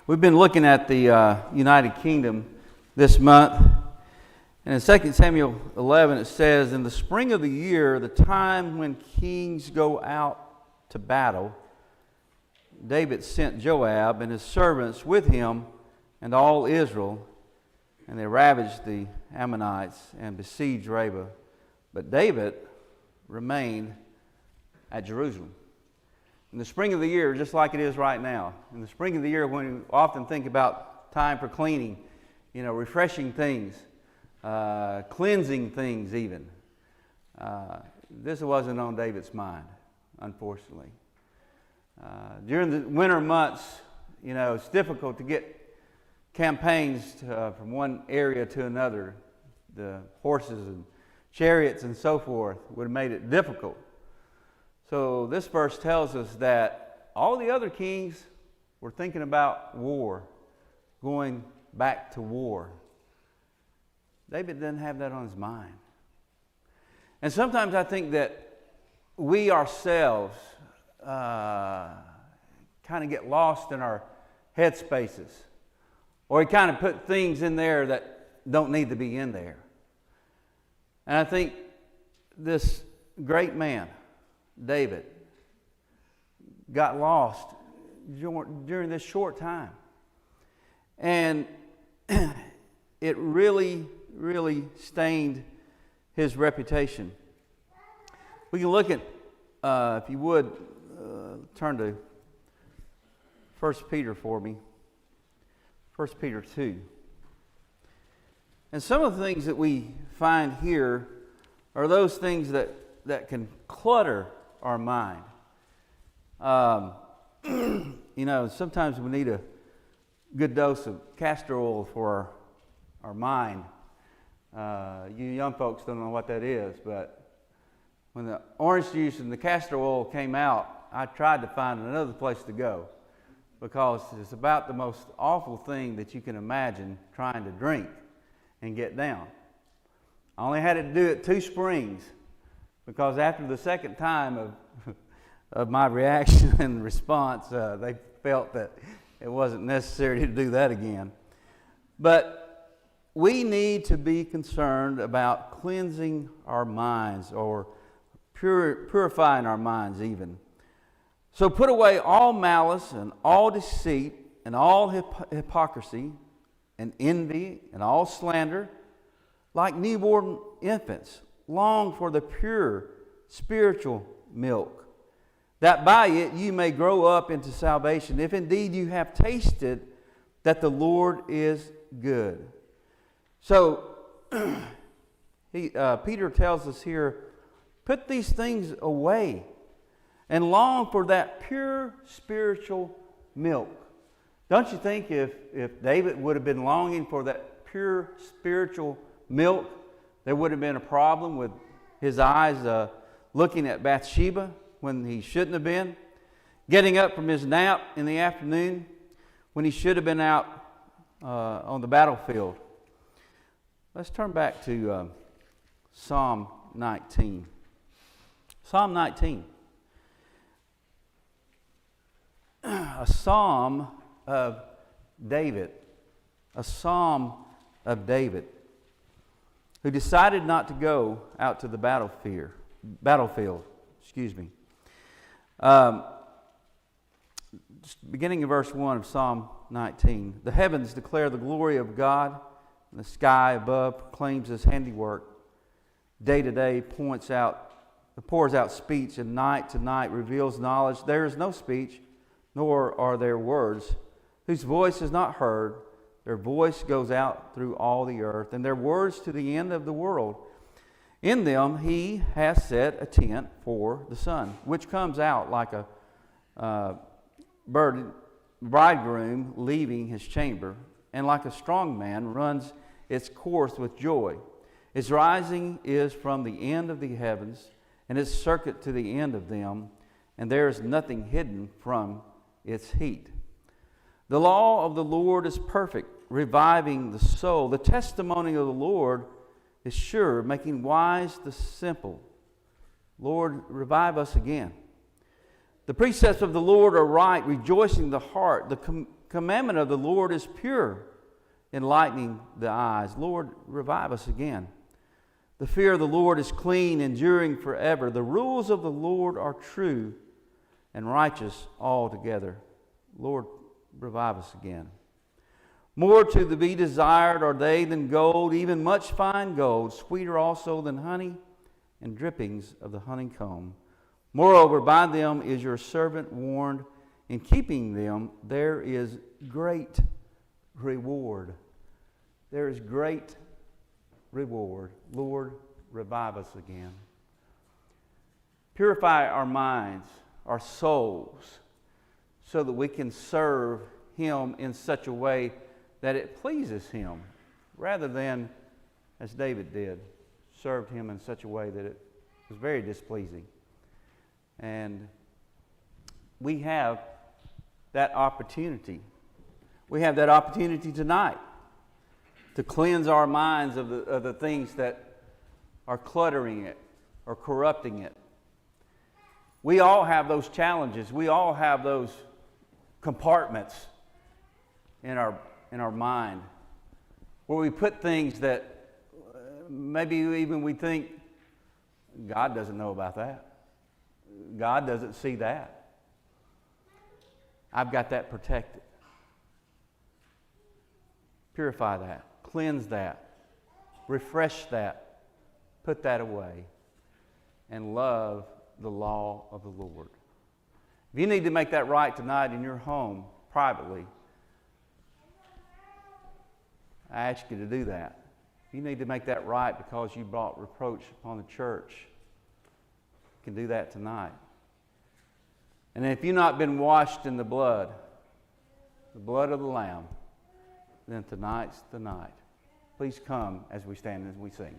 We've been looking at the United Kingdom this month. And in 2 Samuel 11 it says, "In the spring of the year, the time when kings go out to battle, David sent Joab and his servants with him and all Israel, and they ravaged the Ammonites and besieged Rabbah. But David remained at Jerusalem." In the spring of the year, just like it is right now, in the spring of the year when we often think about time for cleaning, refreshing things, cleansing things even, this wasn't on David's mind, unfortunately. During the winter months, it's difficult to get campaigns from one area to another. The horses and chariots and so forth would have made it difficult. So this verse tells us that all the other kings were thinking about war, going back to war. David didn't have that on his mind. And sometimes I think that we ourselves kind of get lost in our headspaces, or we kind of put things in there that don't need to be in there. And I think this great man, David, got lost during this short time. And it really, really stained his reputation. We can look at, if you would, turn to 1 Peter for me. 1 Peter 2. And some of the things that we find here are those things that can clutter our mind. Sometimes we need a good dose of castor oil for our mind. You young folks don't know what that is, but when the orange juice and the castor oil came out, I tried to find another place to go, because it's about the most awful thing that you can imagine trying to drink and get down. I only had to do it 2 springs, because after the second time of my reaction and response, they felt that it wasn't necessary to do that again. But we need to be concerned about cleansing our minds, or purifying our minds even. So put away all malice and all deceit and all hypocrisy and envy and all slander. Like newborn infants, long for the pure spiritual milk, that by it you may grow up into salvation, if indeed you have tasted that the Lord is good. So Peter tells us here, put these things away and long for that pure spiritual milk. Don't you think if David would have been longing for that pure spiritual milk, there would have been a problem with his eyes looking at Bathsheba when he shouldn't have been, getting up from his nap in the afternoon when he should have been out on the battlefield. Let's turn back to Psalm 19. Psalm 19. A psalm of David. A psalm of David, who decided not to go out to the battlefield. Beginning in verse 1 of Psalm 19. The heavens declare the glory of God, and the sky above proclaims his handiwork. Day to day pours out speech, and night to night reveals knowledge. There is no speech, nor are there words, whose voice is not heard. Their voice goes out through all the earth, and their words to the end of the world. In them he has set a tent for the sun, which comes out like a bridegroom leaving his chamber, and like a strong man runs its course with joy. Its rising is from the end of the heavens, and its circuit to the end of them, and there is nothing hidden from its heat. The law of the Lord is perfect, reviving the soul. The testimony of the Lord is sure, making wise the simple. Lord, revive us again. The precepts of the Lord are right, rejoicing the heart. The commandment of the Lord is pure, enlightening the eyes. Lord, revive us again. The fear of the Lord is clean, enduring forever. The rules of the Lord are true and righteous altogether. Lord, revive us again. More to be desired are they than gold, even much fine gold, sweeter also than honey and drippings of the honeycomb. Moreover, by them is your servant warned. In keeping them, there is great reward. There is great reward. Lord, revive us again. Purify our minds, our souls, so that we can serve Him in such a way that it pleases Him, rather than, as David did, served Him in such a way that it was very displeasing. And we have that opportunity. We have that opportunity tonight to cleanse our minds of the things that are cluttering it or corrupting it. We all have those challenges. We all have those compartments in our mind where we put things that maybe even we think God doesn't know about that. God doesn't see that. I've got that protected. Purify that. Cleanse that. Refresh that. Put that away. And love the law of the Lord. If you need to make that right tonight in your home, privately, I ask you to do that. If you need to make that right because you brought reproach upon the church, you can do that tonight. And if you've not been washed in the blood of the Lamb, then tonight's the night. Please come as we stand and as we sing.